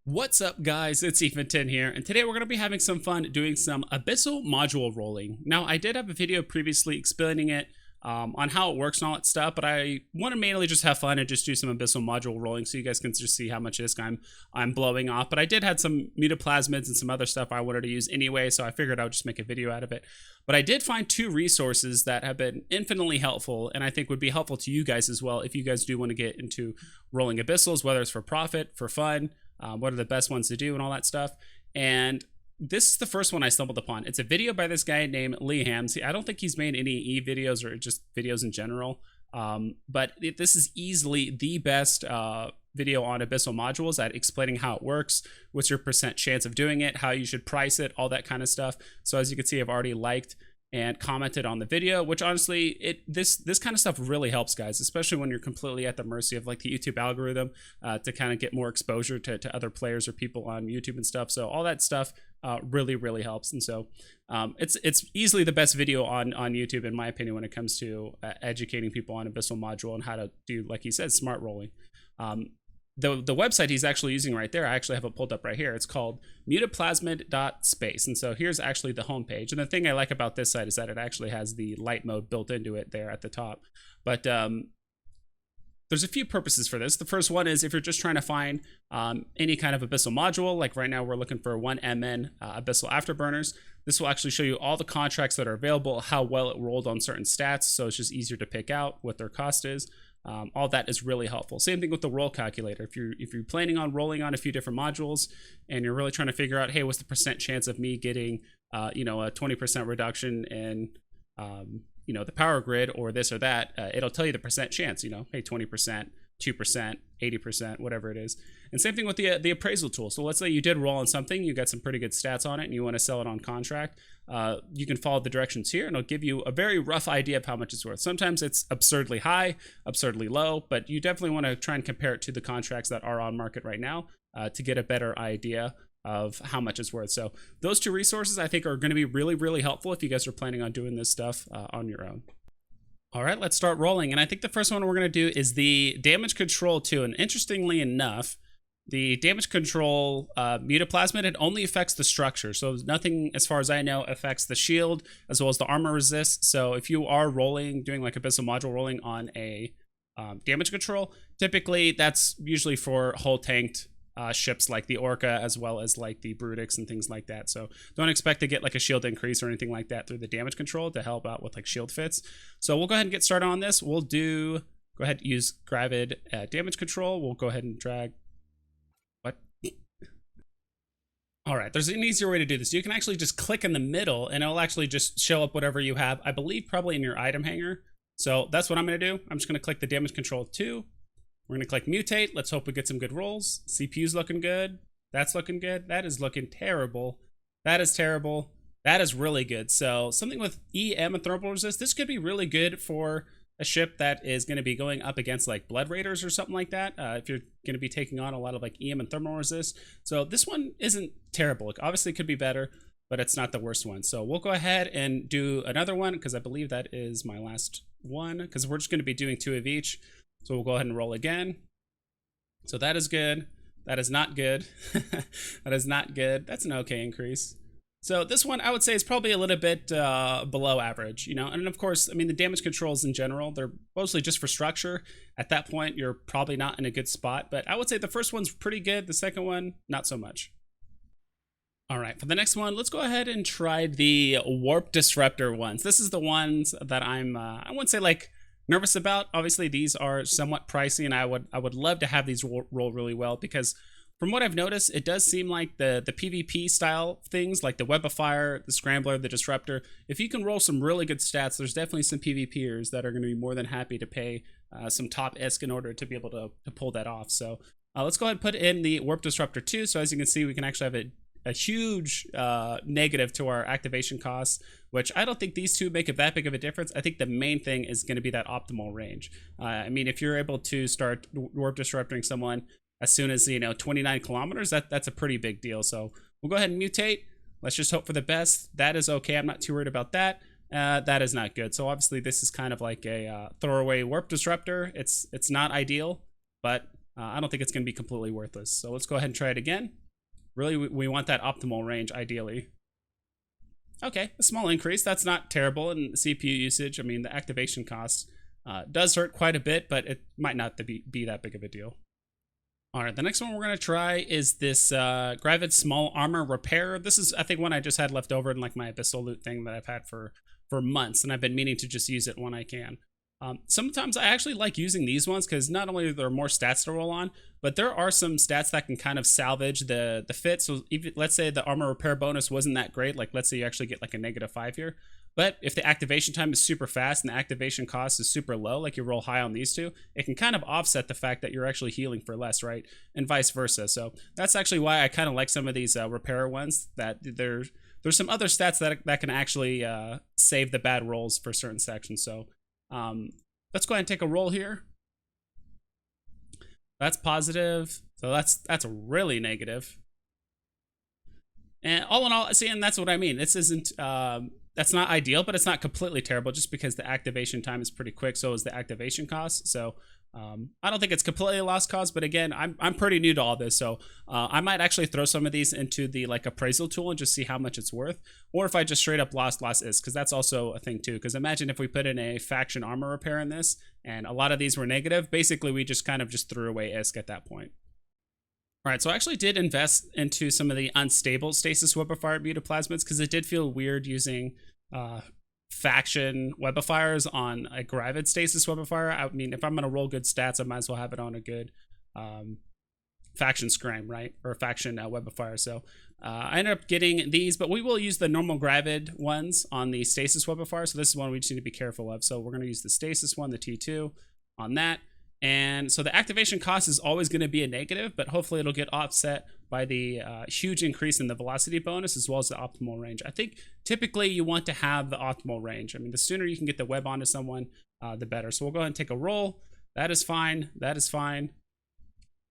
What's up, guys? It's Eventon here, and today we're going to be having some fun doing some Abyssal module rolling. Now, I did have a video previously explaining it on how it works and all that stuff, but I want to mainly just have fun and just do some Abyssal module rolling so you guys can just see how much of this guy I'm blowing off. But I did have some Mutaplasmids and some other stuff I wanted to use anyway, so I figured I would just make a video out of it. But I did find two resources that have been infinitely helpful, and I think would be helpful to you guys as well if you guys do want to get into rolling Abyssals, whether it's for profit, for fun, what are the best ones to do and all that stuff. And this is the first one I stumbled upon. It's a video by this guy named Liam. See, I don't think he's made any E-videos or just videos in general, but this is easily the best video on Abyssal modules at explaining how it works, what's your percent chance of doing it, how you should price it, all that kind of stuff. So as you can see, I've already liked and commented on the video, which honestly, this kind of stuff really helps, guys, especially when you're completely at the mercy of like the YouTube algorithm to kind of get more exposure to other players or people on YouTube and stuff. So all that stuff really helps. And so it's easily the best video on YouTube, in my opinion, when it comes to educating people on Abyssal module and how to do, like he said, smart rolling. The website he's actually using right there, I actually have it pulled up right here. It's called mutaplasmid.space. And so here's actually the homepage. And the thing I like about this site is that it actually has the light mode built into it there at the top. But there's a few purposes for this. The first one is if you're just trying to find any kind of Abyssal module, like right now we're looking for 1MN Abyssal Afterburners. This will actually show you all the contracts that are available, how well it rolled on certain stats, so it's just easier to pick out what their cost is. All that is really helpful. Same thing with the roll calculator. If you're planning on rolling on a few different modules and you're really trying to figure out, hey, what's the percent chance of me getting, a 20% reduction in, the power grid or this or that, it'll tell you the percent chance, hey, 20%, 2%, 80%, whatever it is. And same thing with the appraisal tool. So let's say you did roll on something, you got some pretty good stats on it, and you want to sell it on contract. You can follow the directions here, and it'll give you a very rough idea of how much it's worth. Sometimes it's absurdly high, absurdly low, but you definitely want to try and compare it to the contracts that are on market right now to get a better idea of how much it's worth. So those two resources I think are going to be really helpful if you guys are planning on doing this stuff on your own. All right, let's start rolling. And I think the first one we're going to do is the damage control 2. And interestingly enough, the damage control Mutaplasmid, it only affects the structure. So nothing, as far as I know, affects the shield as well as the armor resist. So if you are rolling, doing like Abyssal module rolling on a damage control, typically that's usually for hull tanked ships like the Orca as well as like the Brutix and things like that. So don't expect to get like a shield increase or anything like that through the damage control to help out with like shield fits. So we'll go ahead and get started on this. We'll go ahead and use Gravid damage control. We'll go ahead and drag. What? All right, there's an easier way to do this. You can actually just click in the middle and it'll actually just show up whatever you have, I believe probably in your item hanger. So that's what I'm going to do. I'm just going to click the damage control 2. We're going to click mutate. Let's hope we get some good rolls. CPU's looking good. That's looking good. That is looking terrible. That is terrible. That is really good. So something with EM and thermal resist, this could be really good for a ship that is going to be going up against like Blood Raiders or something like that. If you're going to be taking on a lot of like EM and thermal resist. So this one isn't terrible. It obviously could be better, but it's not the worst one. So we'll go ahead and do another one because I believe that is my last one because we're just going to be doing 2 of each. So we'll go ahead and roll again. So that is good. That is not good. That is not good. That's an okay increase. So this one I would say is probably a little bit below average, And of course, I mean, the damage controls in general, they're mostly just for structure. At that point, you're probably not in a good spot. But I would say the first one's pretty good. The second one, not so much. All right, for the next one, let's go ahead and try the Warp Disruptor ones. This is the ones that I wouldn't say like nervous about. Obviously these are somewhat pricey, and I would love to have these roll really well because from what I've noticed, it does seem like the PvP style things like the Webifier, the Scrambler, the Disruptor, if you can roll some really good stats, there's definitely some PvPers that are going to be more than happy to pay some top ISK in order to be able to pull that off. So let's go ahead and put in the Warp Disruptor 2. So as you can see, we can actually have a huge negative to our activation costs, which I don't think these two make that big of a difference. I think the main thing is going to be that optimal range. I mean, if you're able to start warp disrupting someone as soon as 29 kilometers, that's a pretty big deal. So we'll go ahead and mutate. Let's just hope for the best. That is okay. I'm not too worried about that. That is not good. So obviously this is kind of like a throwaway warp disruptor. It's not ideal, but I don't think it's going to be completely worthless. So let's go ahead and try it again. Really, we want that optimal range, ideally. Okay, a small increase. That's not terrible in CPU usage. I mean, the activation cost does hurt quite a bit, but it might not be that big of a deal. All right, the next one we're going to try is this Gravid Small Armor Repair. This is, I think, one I just had left over in like my Abyssal loot thing that I've had for months, and I've been meaning to just use it when I can. Sometimes I actually like using these ones because not only are there more stats to roll on, but there are some stats that can kind of salvage the fit. So even, let's say the armor repair bonus wasn't that great, like let's say you actually get like a -5 here, but if the activation time is super fast and the activation cost is super low, like you roll high on these two, it can kind of offset the fact that you're actually healing for less, right? And vice versa. So that's actually why I kind of like some of these repair ones, that there's some other stats that can actually save the bad rolls for certain sections. So let's go ahead and take a roll here. That's positive. So that's really negative. And all in all, see, and that's what I mean. This isn't, that's not ideal, but it's not completely terrible just because the activation time is pretty quick. So is the activation cost. So I don't think it's completely a lost cause, but again, I'm pretty new to all this. So I might actually throw some of these into the like appraisal tool and just see how much it's worth. Or if I just straight up lost is, because that's also a thing too. Because imagine if we put in a faction armor repair in this and a lot of these were negative, basically we just kind of just threw away ISK at that point. All right, so I actually did invest into some of the unstable Stasis Webifier Mutaplasmids because it did feel weird using faction Webifiers on a Gravid Stasis Webifier. I mean, if I'm going to roll good stats, I might as well have it on a good faction Scram, right? Or a faction Webifier. So I ended up getting these, but we will use the normal Gravid ones on the Stasis Webifier. So this is one we just need to be careful of. So we're going to use the Stasis one, the T2 on that. And so the activation cost is always going to be a negative, but hopefully it'll get offset by the huge increase in the velocity bonus as well as the optimal range. I think typically you want to have the optimal range. I mean, the sooner you can get the web onto someone, the better. So we'll go ahead and take a roll. That is fine. That is fine.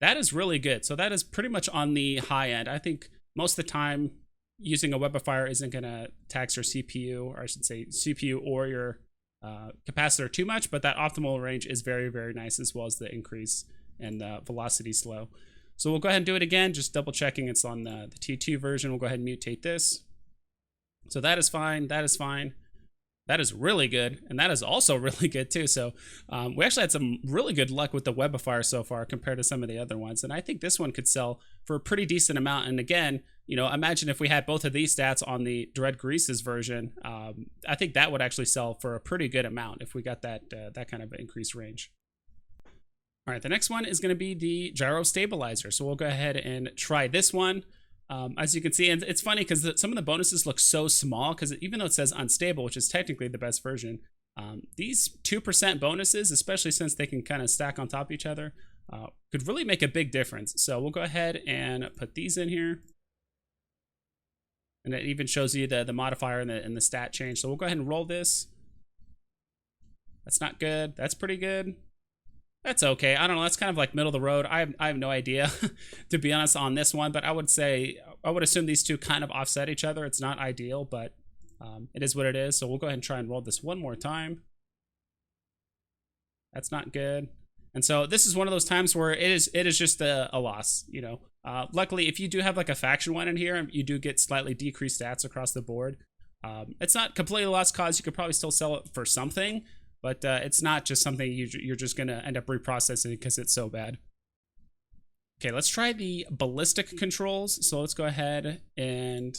That is really good. So that is pretty much on the high end. I think most of the time using a Webifier isn't going to tax your CPU, or I should say CPU or your capacitor too much, but that optimal range is very, very nice, as well as the increase in the velocity slow. So we'll go ahead and do it again, just double checking it's on the T2 version. We'll go ahead and mutate this. So that is fine. That is fine. That is really good. And that is also really good too. So we actually had some really good luck with the Webifier so far compared to some of the other ones. And I think this one could sell for a pretty decent amount. And again, you know, imagine if we had both of these stats on the Dread Garista's version. I think that would actually sell for a pretty good amount if we got that that kind of increased range. All right, the next one is going to be the Gyro Stabilizer. So we'll go ahead and try this one. As you can see, and it's funny because some of the bonuses look so small, because even though it says unstable, which is technically the best version, these 2% bonuses, especially since they can kind of stack on top of each other, could really make a big difference. So we'll go ahead and put these in here. And it even shows you the modifier and the stat change. So we'll go ahead and roll this. That's not good. That's pretty good. That's okay. I don't know. That's kind of like middle of the road. I have no idea, to be honest, on this one. But I would assume these two kind of offset each other. It's not ideal, but it is what it is. So we'll go ahead and try and roll this one more time. That's not good. And so this is one of those times where it is just a loss, you know. Luckily, if you do have like a faction one in here, you do get slightly decreased stats across the board. It's not completely lost cause. You could probably still sell it for something, but it's not just something you're just going to end up reprocessing because it's so bad. Okay, let's try the Ballistic Controls. So let's go ahead and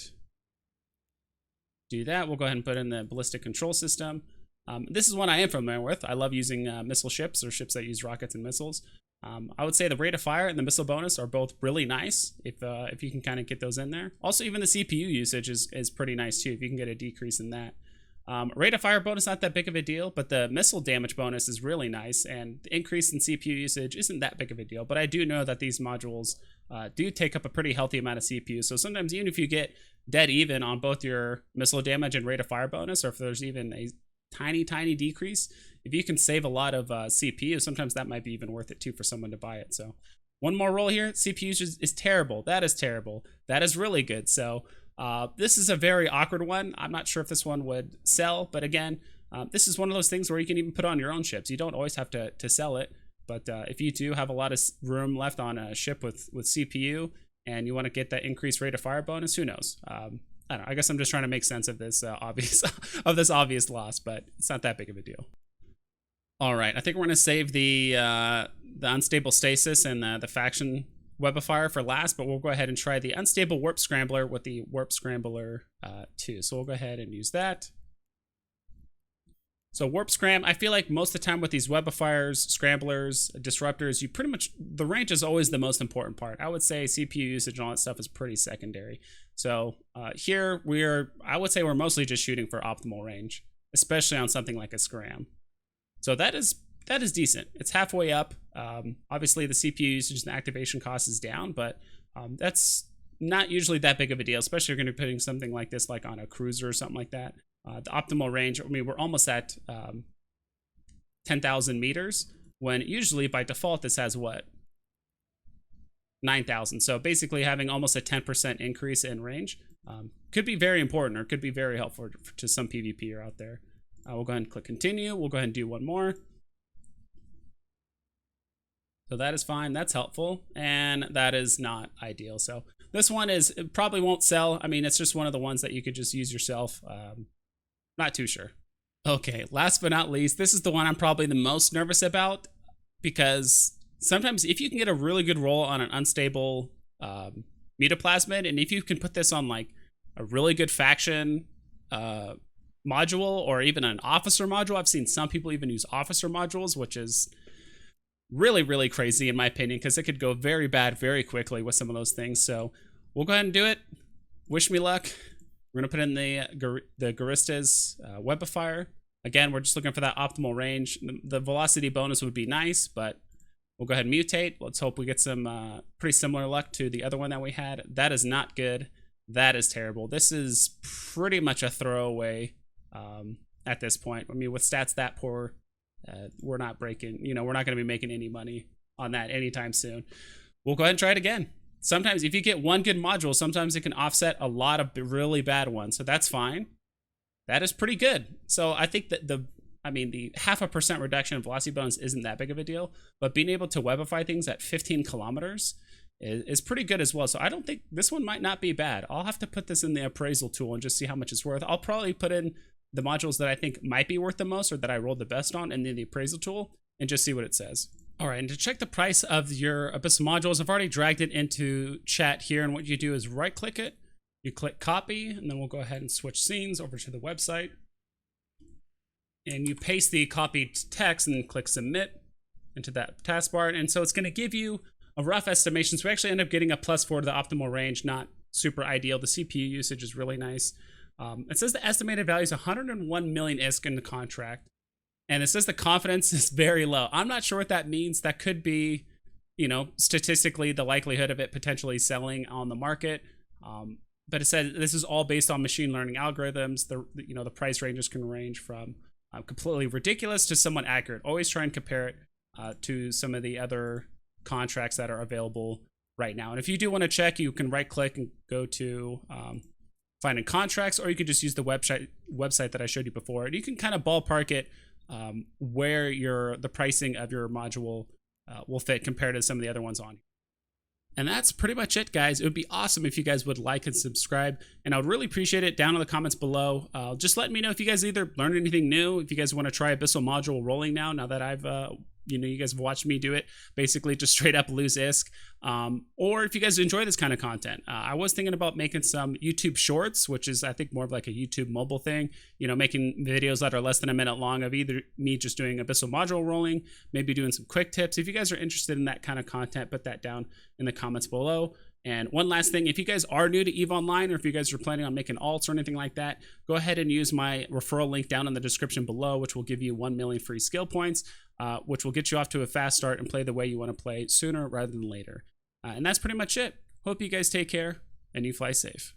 do that. We'll go ahead and put in the Ballistic Control System. This is one I am familiar with. I love using missile ships, or ships that use rockets and missiles. I would say the rate of fire and the missile bonus are both really nice if you can kind of get those in there. Also, even the CPU usage is pretty nice too, if you can get a decrease in that. Rate of fire bonus, not that big of a deal, but the missile damage bonus is really nice, and the increase in CPU usage isn't that big of a deal. But I do know that these modules do take up a pretty healthy amount of CPU. So sometimes even if you get dead even on both your missile damage and rate of fire bonus, or if there's even a tiny decrease, if you can save a lot of CPU, sometimes that might be even worth it too for someone to buy it. So one more roll here. CPU usage is terrible. That is terrible. That is really good. So this is a very awkward one. I'm not sure if this one would sell, but again, this is one of those things where you can even put on your own ships. You don't always have to sell it. But if you do have a lot of room left on a ship with CPU and you want to get that increased rate of fire bonus, who knows? I don't know. I guess I'm just trying to make sense of this obvious loss, but it's not that big of a deal. All right, I think we're going to save the unstable stasis and the faction Webifier for last, but we'll go ahead and try the unstable warp scrambler with the warp scrambler 2. So we'll go ahead and use that. So warp scram, I feel like most of the time with these Webifiers, scramblers, disruptors, you pretty much, the range is always the most important part. I would say CPU usage and all that stuff is pretty secondary. So here I would say we're mostly just shooting for optimal range, especially on something like a scram. So that is decent. It's halfway up. Obviously the CPU usage and activation cost is down, but that's not usually that big of a deal, especially if you're going to be putting something like this like on a cruiser or something like that. The optimal range, I mean, we're almost at 10,000 meters, when usually by default this has what? 9,000. So basically having almost a 10% increase in range could be very important, or could be very helpful to some PvPer out there. We'll go ahead and click continue. We'll go ahead and do one more. So that is fine. That's helpful. And that is not ideal. So this one it probably won't sell. I mean, it's just one of the ones that you could just use yourself. Not too sure. Okay, last but not least, this is the one I'm probably the most nervous about, because sometimes if you can get a really good roll on an unstable Mutaplasmid, and if you can put this on like a really good faction module, or even an officer module, I've seen some people even use officer modules, which is really, really crazy in my opinion, because it could go very bad very quickly with some of those things. So we'll go ahead and do it. Wish me luck. We're going to put in the Garista's Webifier. Again, we're just looking for that optimal range. The velocity bonus would be nice, but we'll go ahead and mutate. Let's hope we get some pretty similar luck to the other one that we had. That is not good. That is terrible. This is pretty much a throwaway at this point. I mean, with stats that poor, we're not breaking, we're not going to be making any money on that anytime soon. We'll go ahead and try it again. Sometimes if you get one good module, sometimes it can offset a lot of really bad ones. So that's fine. That is pretty good. So I think that the 0.5% reduction in velocity bonus isn't that big of a deal, but being able to webify things at 15 kilometers is pretty good as well. So I don't think this one might not be bad. I'll have to put this in the appraisal tool and just see how much it's worth. I'll probably put in the modules that I think might be worth the most, or that I rolled the best on, and then the appraisal tool, and just see what it says. All right, and to check the price of your Abyssal modules, I've already dragged it into chat here, and what you do is right click it, you click copy, and then we'll go ahead and switch scenes over to the website, and you paste the copied text and then click submit into that taskbar. And so it's going to give you a rough estimation. So we actually end up getting a +4 to the optimal range, not super ideal. The CPU usage is really nice. It says the estimated value is 101 million ISK in the contract. And it says the confidence is very low. I'm not sure what that means. That could be, statistically the likelihood of it potentially selling on the market. But it says this is all based on machine learning algorithms. The price ranges can range from completely ridiculous to somewhat accurate. Always try and compare it to some of the other contracts that are available right now. And if you do want to check, you can right click and go to finding contracts, or you could just use the website that I showed you before. And you can kind of ballpark it where the pricing of your module will fit compared to some of the other ones on. And that's pretty much it, guys. It would be awesome if you guys would like and subscribe, and I would really appreciate it down in the comments below. Just let me know if you guys either learned anything new, if you guys want to try Abyssal module rolling now that I've you guys have watched me do it, basically just straight up lose ISK, or if you guys enjoy this kind of content. I was thinking about making some YouTube shorts, which is I think more of like a YouTube mobile thing, making videos that are less than a minute long of either me just doing Abyssal module rolling, maybe doing some quick tips. If you guys are interested in that kind of content, put that down in the comments below. And one last thing, if you guys are new to EVE Online, or if you guys are planning on making alts or anything like that, go ahead and use my referral link down in the description below, which will give you 1 million free skill points, which will get you off to a fast start and play the way you want to play sooner rather than later. And that's pretty much it. Hope you guys take care and you fly safe.